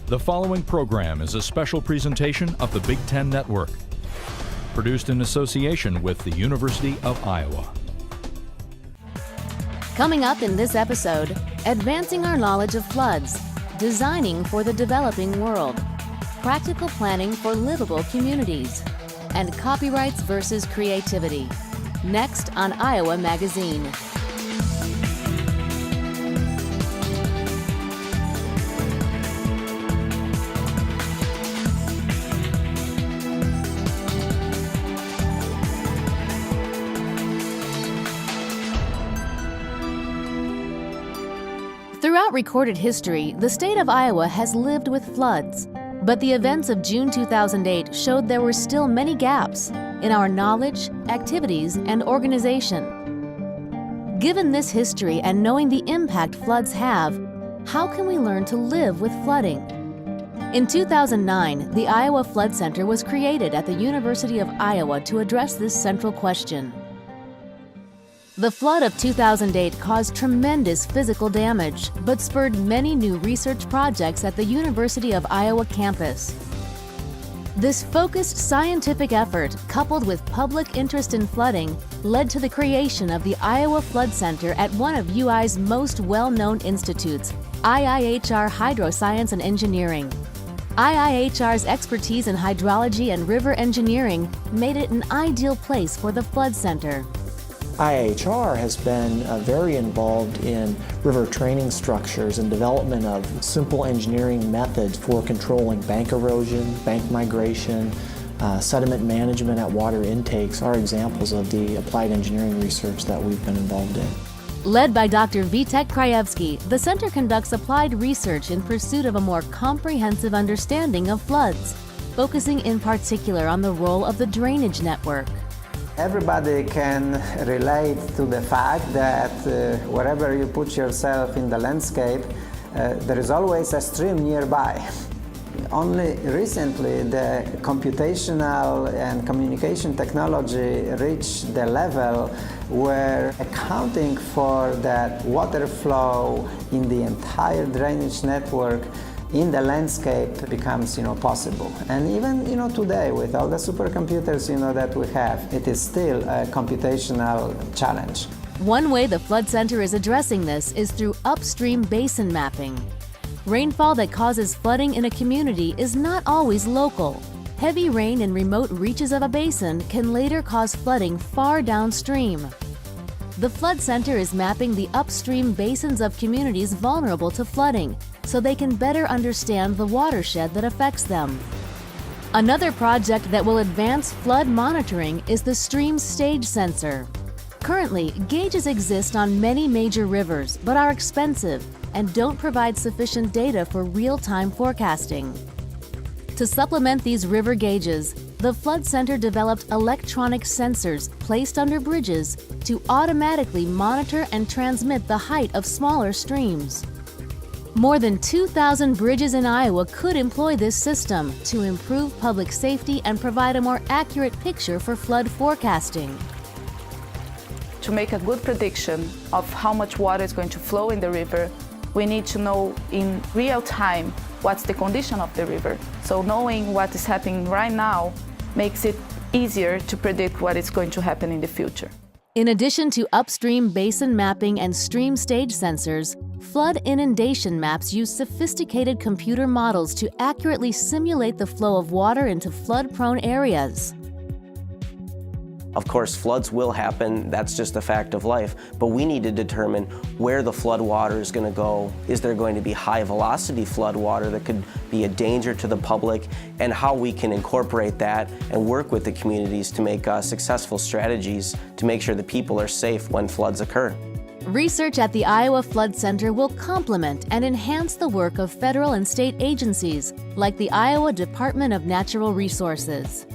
The following program is a special presentation of the Big Ten Network, produced in association with the University of Iowa. Coming up in this episode, advancing our knowledge of floods, designing for the developing world, practical planning for livable communities, and copyrights versus creativity. Next on Iowa Magazine. Throughout recorded history, the state of Iowa has lived with floods, but the events of June 2008 showed there were still many gaps in our knowledge, activities, and organization. Given this history and knowing the impact floods have, how can we learn to live with flooding? In 2009, the Iowa Flood Center was created at the University of Iowa to address this central question. The flood of 2008 caused tremendous physical damage, but spurred many new research projects at the University of Iowa campus. This focused scientific effort, coupled with public interest in flooding, led to the creation of the Iowa Flood Center at one of UI's most well-known institutes, IIHR Hydroscience and Engineering. IIHR's expertise in hydrology and river engineering made it an ideal place for the Flood Center. IIHR has been very involved in river training structures and development of simple engineering methods for controlling bank erosion, bank migration, sediment management at water intakes are examples of the applied engineering research that we've been involved in. Led by Dr. Vitek Krajewski, the center conducts applied research in pursuit of a more comprehensive understanding of floods, focusing in particular on the role of the drainage network. Everybody can relate to the fact that wherever you put yourself in the landscape, there is always a stream nearby. Only recently, the computational and communication technology reached the level where accounting for that water flow in the entire drainage network in the landscape becomes possible. And even today, with all the supercomputers that we have, it is still a computational challenge. One way the Flood Center is addressing this is through upstream basin mapping. Rainfall that causes flooding in a community is not always local. Heavy rain in remote reaches of a basin can later cause flooding far downstream. The Flood Center is mapping the upstream basins of communities vulnerable to flooding, so they can better understand the watershed that affects them. Another project that will advance flood monitoring is the Stream Stage Sensor. Currently, gauges exist on many major rivers, but are expensive and don't provide sufficient data for real-time forecasting. To supplement these river gauges, the Flood Center developed electronic sensors placed under bridges to automatically monitor and transmit the height of smaller streams. More than 2,000 bridges in Iowa could employ this system to improve public safety and provide a more accurate picture for flood forecasting. To make a good prediction of how much water is going to flow in the river, we need to know in real time what's the condition of the river. So knowing what is happening right now makes it easier to predict what is going to happen in the future. In addition to upstream basin mapping and stream stage sensors, flood inundation maps use sophisticated computer models to accurately simulate the flow of water into flood-prone areas. Of course, floods will happen, that's just a fact of life, but we need to determine where the flood water is going to go. Is there going to be high velocity flood water that could be a danger to the public, and how we can incorporate that and work with the communities to make successful strategies to make sure that people are safe when floods occur. Research at the Iowa Flood Center will complement and enhance the work of federal and state agencies like the Iowa Department of Natural Resources.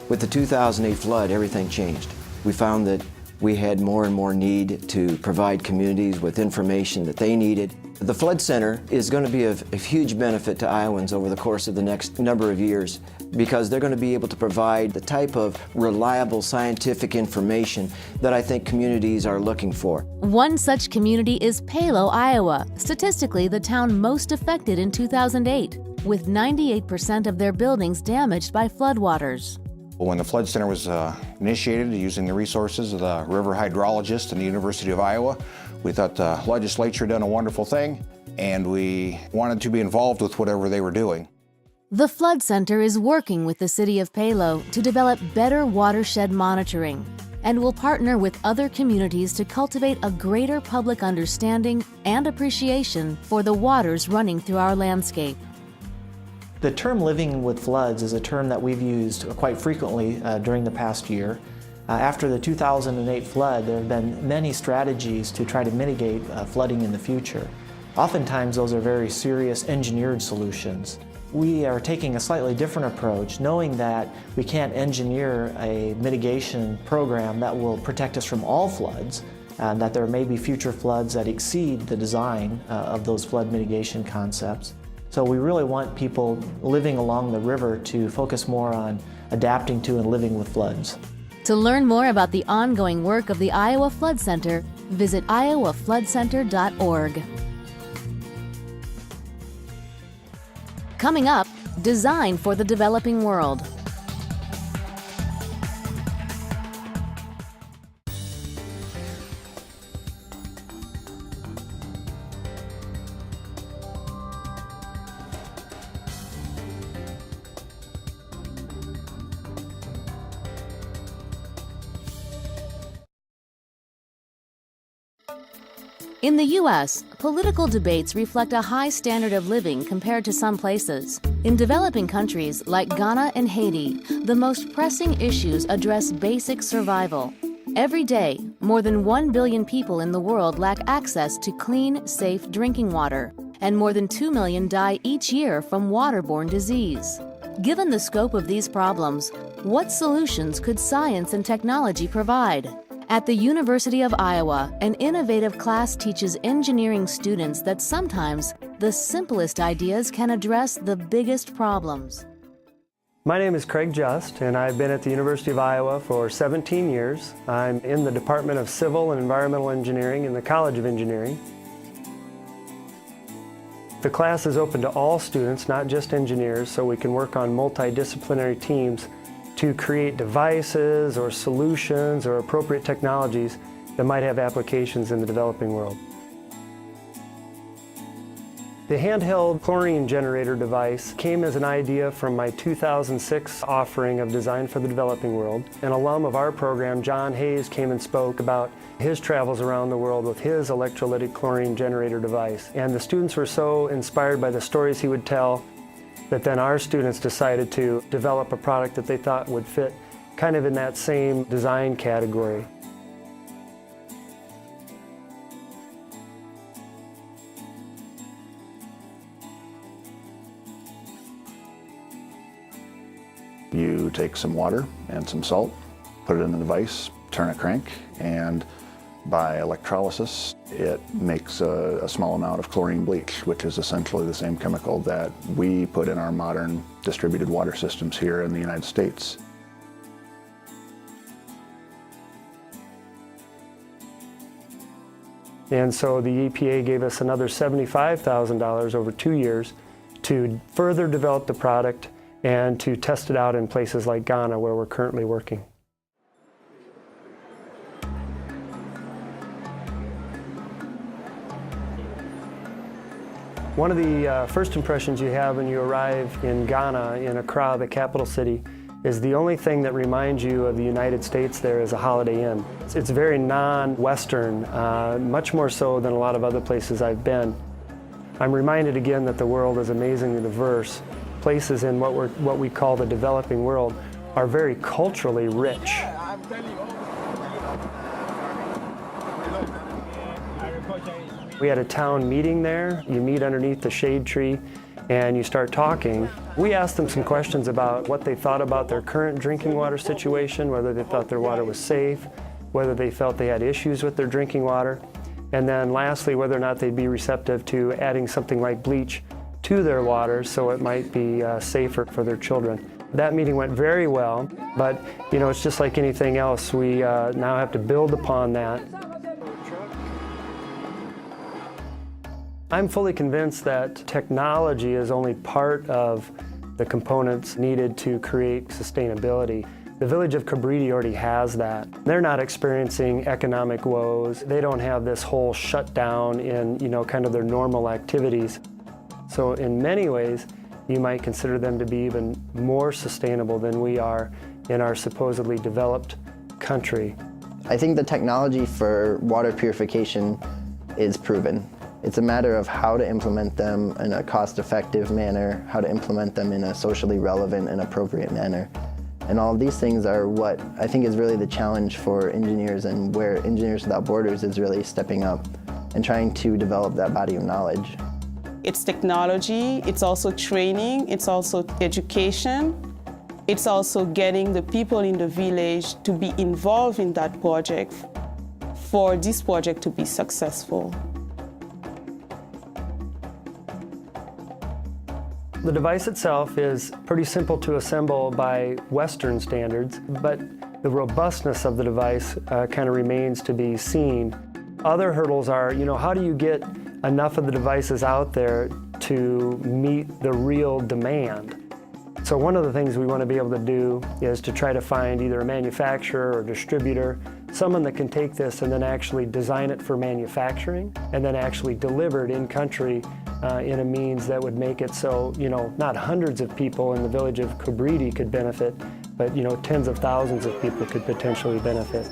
With the 2008 flood, everything changed. We found that we had more and more need to provide communities with information that they needed The Flood Center is going to be of huge benefit to Iowans over the course of the next number of years because they're going to be able to provide the type of reliable scientific information that I think communities are looking for. One such community is Palo, Iowa, statistically the town most affected in 2008, with 98% of their buildings damaged by floodwaters. When the Flood Center was initiated using the resources of the river hydrologist and the University of Iowa, we thought the legislature done a wonderful thing, and we wanted to be involved with whatever they were doing. The Flood Center is working with the City of Palo to develop better watershed monitoring and will partner with other communities to cultivate a greater public understanding and appreciation for the waters running through our landscape. The term living with floods is a term that we've used quite frequently during the past year. After the 2008 flood, there have been many strategies to try to mitigate flooding in the future. Oftentimes, those are very serious engineered solutions. We are taking a slightly different approach, knowing that we can't engineer a mitigation program that will protect us from all floods, and that there may be future floods that exceed the design of those flood mitigation concepts. So we really want people living along the river to focus more on adapting to and living with floods. To learn more about the ongoing work of the Iowa Flood Center, visit iowafloodcenter.org. Coming up, design for the developing world. In the U.S., political debates reflect a high standard of living compared to some places. In developing countries like Ghana and Haiti, the most pressing issues address basic survival. Every day, more than 1 billion people in the world lack access to clean, safe drinking water, and more than 2 million die each year from waterborne disease. Given the scope of these problems, what solutions could science and technology provide? At the University of Iowa, an innovative class teaches engineering students that sometimes the simplest ideas can address the biggest problems. My name is Craig Just, and I've been at the University of Iowa for 17 years. I'm in the Department of Civil and Environmental Engineering in the College of Engineering. The class is open to all students, not just engineers, so we can work on multidisciplinary teams to create devices or solutions or appropriate technologies that might have applications in the developing world. The handheld chlorine generator device came as an idea from my 2006 offering of Design for the Developing World. An alum of our program, John Hayes, came and spoke about his travels around the world with his electrolytic chlorine generator device. And the students were so inspired by the stories he would tell that then our students decided to develop a product that they thought would fit kind of in that same design category. You take some water and some salt, put it in the device, turn a crank, and by electrolysis, it makes a small amount of chlorine bleach, which is essentially the same chemical that we put in our modern distributed water systems here in the United States. And so the EPA gave us another $75,000 over 2 years to further develop the product and to test it out in places like Ghana, where we're currently working. One of the first impressions you have when you arrive in Ghana, in Accra, the capital city, is the only thing that reminds you of the United States there is a Holiday Inn. It's very non-Western, much more so than a lot of other places I've been. I'm reminded again that the world is amazingly diverse. Places in what we call the developing world are very culturally rich. We had a town meeting there. You meet underneath the shade tree and you start talking. We asked them some questions about what they thought about their current drinking water situation, whether they thought their water was safe, whether they felt they had issues with their drinking water. And then lastly, whether or not they'd be receptive to adding something like bleach to their water so it might be safer for their children. That meeting went very well, but it's just like anything else. We now have to build upon that. I'm fully convinced that technology is only part of the components needed to create sustainability. The village of Cabriti already has that. They're not experiencing economic woes. They don't have this whole shutdown in, kind of their normal activities. So in many ways, you might consider them to be even more sustainable than we are in our supposedly developed country. I think the technology for water purification is proven. It's a matter of how to implement them in a cost-effective manner, how to implement them in a socially relevant and appropriate manner. And all of these things are what I think is really the challenge for engineers, and where Engineers Without Borders is really stepping up and trying to develop that body of knowledge. It's technology, it's also training, it's also education, it's also getting the people in the village to be involved in that project for this project to be successful. The device itself is pretty simple to assemble by Western standards, but the robustness of the device kind of remains to be seen. Other hurdles are, how do you get enough of the devices out there to meet the real demand? So one of the things we want to be able to do is to try to find either a manufacturer or distributor, someone that can take this and then actually design it for manufacturing and then actually deliver it in country in a means that would make it so, not hundreds of people in the village of Cabriti could benefit, but, tens of thousands of people could potentially benefit.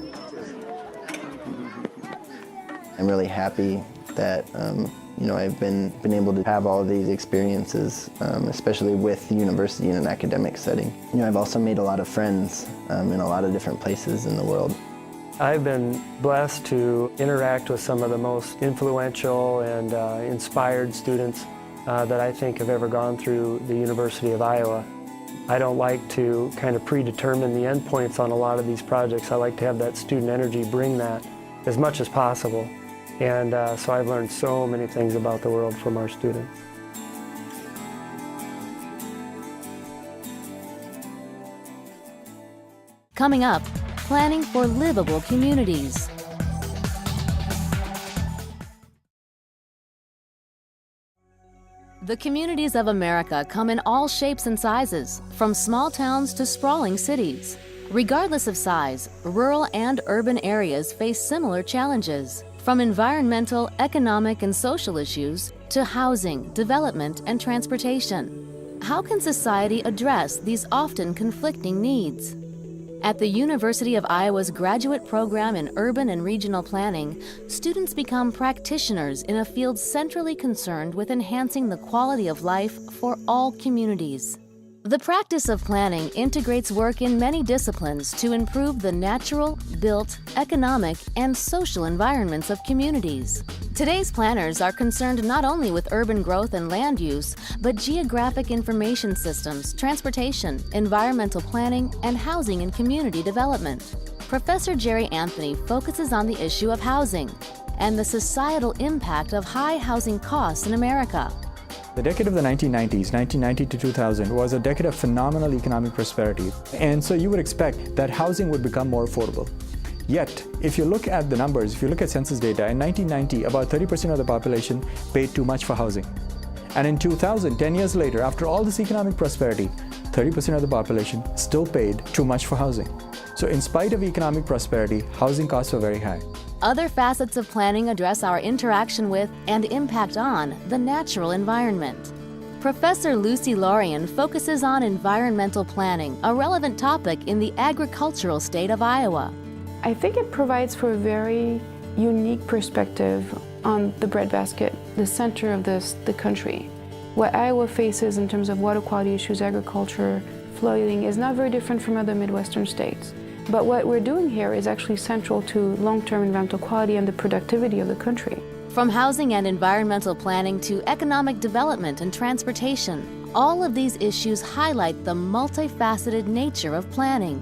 I'm really happy that I've been able to have all of these experiences, especially with the university in an academic setting. I've also made a lot of friends in a lot of different places in the world. I've been blessed to interact with some of the most influential and inspired students that I think have ever gone through the University of Iowa. I don't like to kind of predetermine the endpoints on a lot of these projects. I like to have that student energy bring that as much as possible. And so I've learned so many things about the world from our students. Coming up, planning for livable communities. The communities of America come in all shapes and sizes, from small towns to sprawling cities. Regardless of size, rural and urban areas face similar challenges, from environmental, economic, and social issues to housing, development, and transportation. How can society address these often conflicting needs? At the University of Iowa's graduate program in urban and regional planning, students become practitioners in a field centrally concerned with enhancing the quality of life for all communities. The practice of planning integrates work in many disciplines to improve the natural, built, economic, and social environments of communities. Today's planners are concerned not only with urban growth and land use, but geographic information systems, transportation, environmental planning, and housing and community development. Professor Jerry Anthony focuses on the issue of housing and the societal impact of high housing costs in America. The decade of the 1990s, 1990 to 2000, was a decade of phenomenal economic prosperity. And so you would expect that housing would become more affordable. Yet, if you look at the numbers, if you look at census data, in 1990, about 30% of the population paid too much for housing. And in 2000, 10 years later, after all this economic prosperity, 30% of the population still paid too much for housing. So in spite of economic prosperity, housing costs were very high. Other facets of planning address our interaction with and impact on the natural environment. Professor Lucy Lorian focuses on environmental planning, a relevant topic in the agricultural state of Iowa. I think it provides for a very unique perspective on the breadbasket, the center of the country. What Iowa faces in terms of water quality issues, agriculture, flooding is not very different from other Midwestern states. But what we're doing here is actually central to long-term environmental quality and the productivity of the country. From housing and environmental planning to economic development and transportation, all of these issues highlight the multifaceted nature of planning.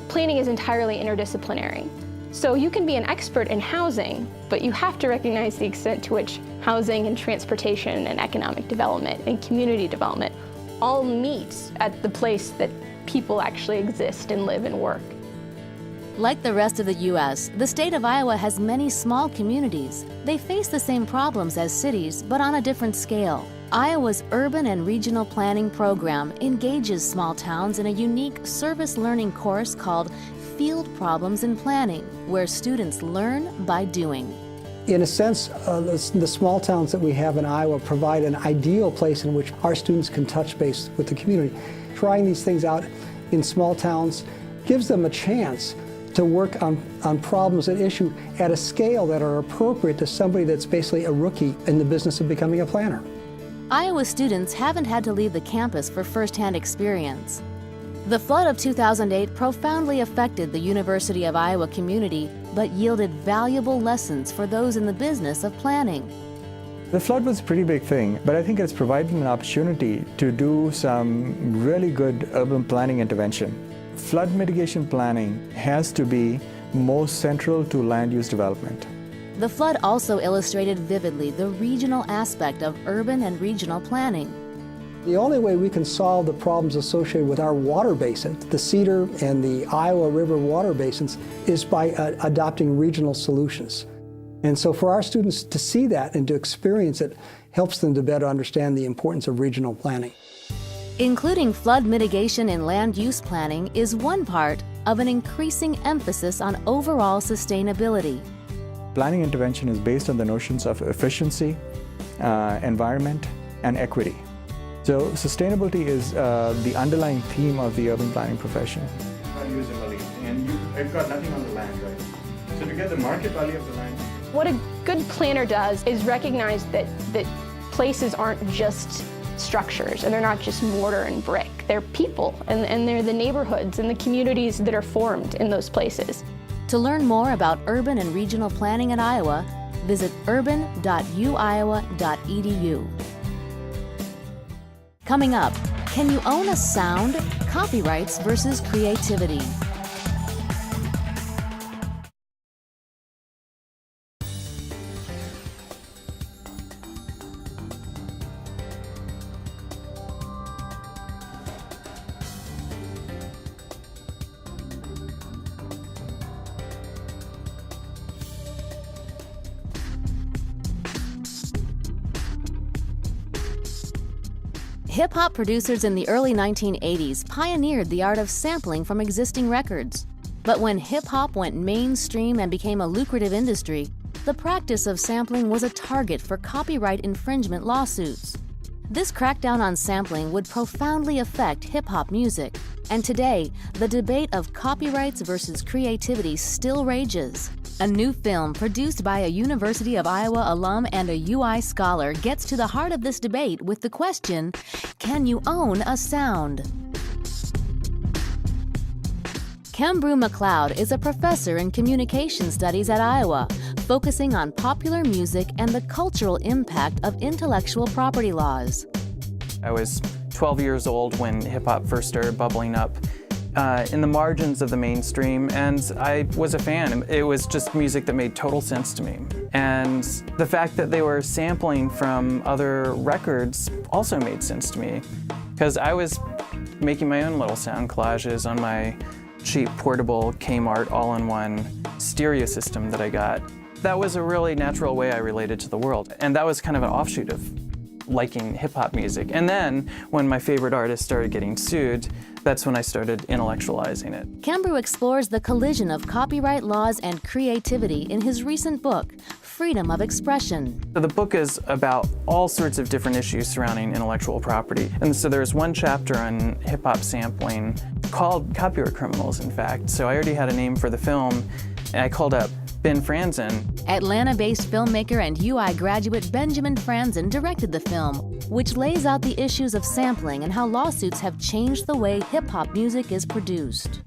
Planning is entirely interdisciplinary. So you can be an expert in housing, but you have to recognize the extent to which housing and transportation and economic development and community development all meet at the place that people actually exist and live and work. Like the rest of the U.S., the state of Iowa has many small communities. They face the same problems as cities, but on a different scale. Iowa's Urban and Regional Planning Program engages small towns in a unique service learning course called Field Problems in Planning, where students learn by doing. In a sense, the small towns that we have in Iowa provide an ideal place in which our students can touch base with the community. Trying these things out in small towns gives them a chance to work on problems at issue at a scale that are appropriate to somebody that's basically a rookie in the business of becoming a planner. Iowa students haven't had to leave the campus for firsthand experience. The flood of 2008 profoundly affected the University of Iowa community, but yielded valuable lessons for those in the business of planning. The flood was a pretty big thing, but I think it's provided an opportunity to do some really good urban planning intervention. Flood mitigation planning has to be most central to land use development. The flood also illustrated vividly the regional aspect of urban and regional planning. The only way we can solve the problems associated with our water basin, the Cedar and the Iowa River water basins, is by adopting regional solutions. And so for our students to see that and to experience it helps them to better understand the importance of regional planning. Including flood mitigation in land use planning is one part of an increasing emphasis on overall sustainability. Planning intervention is based on the notions of efficiency, environment, and equity. So sustainability is the underlying theme of the urban planning profession. Usability, and you've got nothing on the land, right? So to get the market value of the land. What a good planner does is recognize that places aren't just structures, and they're not just mortar and brick. They're people, and they're the neighborhoods and the communities that are formed in those places. To learn more about urban and regional planning in Iowa, visit urban.uiowa.edu. Coming up, can you own a sound? Copyrights versus creativity. Hip-hop producers in the early 1980s pioneered the art of sampling from existing records. But when hip-hop went mainstream and became a lucrative industry, the practice of sampling was a target for copyright infringement lawsuits. This crackdown on sampling would profoundly affect hip-hop music, and today, the debate of copyrights versus creativity still rages. A new film produced by a University of Iowa alum and a UI scholar gets to the heart of this debate with the question, can you own a sound? Kembrew McLeod is a professor in communication studies at Iowa, focusing on popular music and the cultural impact of intellectual property laws. I was 12 years old when hip-hop first started bubbling up in the margins of the mainstream, and I was a fan. It was just music that made total sense to me. And the fact that they were sampling from other records also made sense to me, because I was making my own little sound collages on my cheap portable Kmart all-in-one stereo system that I got. That was a really natural way I related to the world, and that was kind of an offshoot of liking hip-hop music. And then when my favorite artist started getting sued, that's when I started intellectualizing it. Kembrew explores the collision of copyright laws and creativity in his recent book, Freedom of Expression. So the book is about all sorts of different issues surrounding intellectual property. And so there's one chapter on hip-hop sampling called Copyright Criminals, in fact. So I already had a name for the film, and I called up Ben Franzen. Atlanta-based filmmaker and UI graduate Benjamin Franzen directed the film, which lays out the issues of sampling and how lawsuits have changed the way hip-hop music is produced.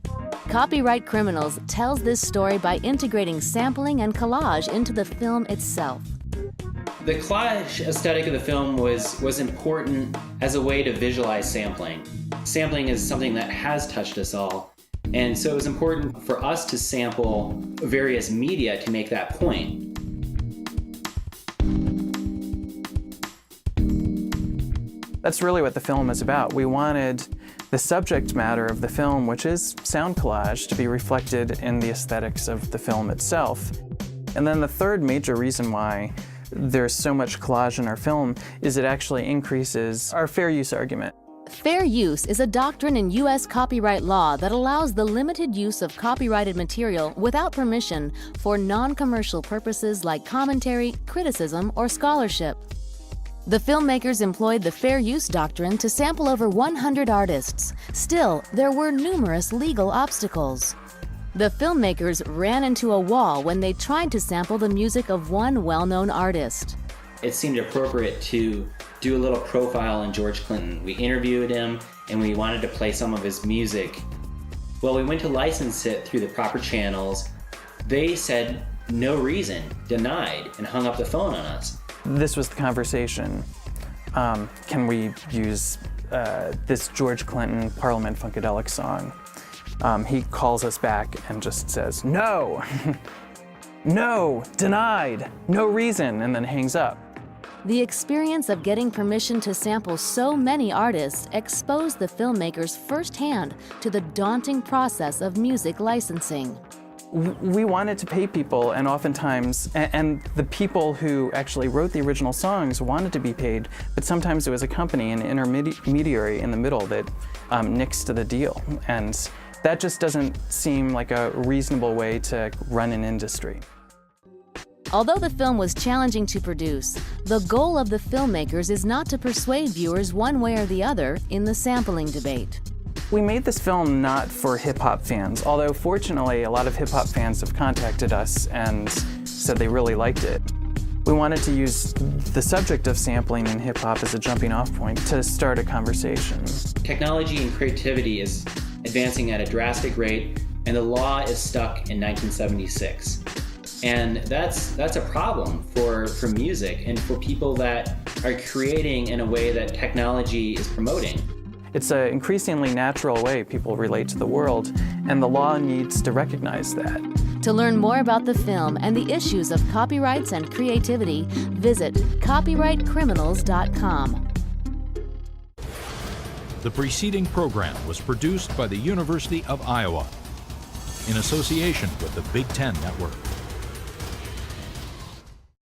Copyright Criminals tells this story by integrating sampling and collage into the film itself. The collage aesthetic of the film was important as a way to visualize sampling. Sampling is something that has touched us all, And so it was important for us to sample various media to make that point. That's really what the film is about. We wanted the subject matter of the film, which is sound collage, to be reflected in the aesthetics of the film itself. And then the third major reason why there's so much collage in our film is it actually increases our fair use argument. Fair use is a doctrine in U.S. copyright law that allows the limited use of copyrighted material without permission for non-commercial purposes like commentary, criticism, or scholarship. The filmmakers employed the fair use doctrine to sample over 100 artists. Still, there were numerous legal obstacles. The filmmakers ran into a wall when they tried to sample the music of one well-known artist. It seemed appropriate to do a little profile on George Clinton. We interviewed him and we wanted to play some of his music. Well, we went to license it through the proper channels. They said no reason, denied, and hung up the phone on us. This was the conversation. Can we use this George Clinton Parliament Funkadelic song? He calls us back and just says, no, no, denied, no reason, and then hangs up. The experience of getting permission to sample so many artists exposed the filmmakers firsthand to the daunting process of music licensing. We wanted to pay people, and oftentimes, and the people who actually wrote the original songs wanted to be paid, but sometimes it was a company, an intermediary in the middle that nixed the deal. And that just doesn't seem like a reasonable way to run an industry. Although the film was challenging to produce, the goal of the filmmakers is not to persuade viewers one way or the other in the sampling debate. We made this film not for hip-hop fans, although fortunately a lot of hip-hop fans have contacted us and said they really liked it. We wanted to use the subject of sampling in hip-hop as a jumping-off point to start a conversation. Technology and creativity is advancing at a drastic rate, and the law is stuck in 1976. And that's a problem for music and for people that are creating in a way that technology is promoting. It's an increasingly natural way people relate to the world, and the law needs to recognize that. To learn more about the film and the issues of copyrights and creativity, visit copyrightcriminals.com. The preceding program was produced by the University of Iowa in association with the Big Ten Network.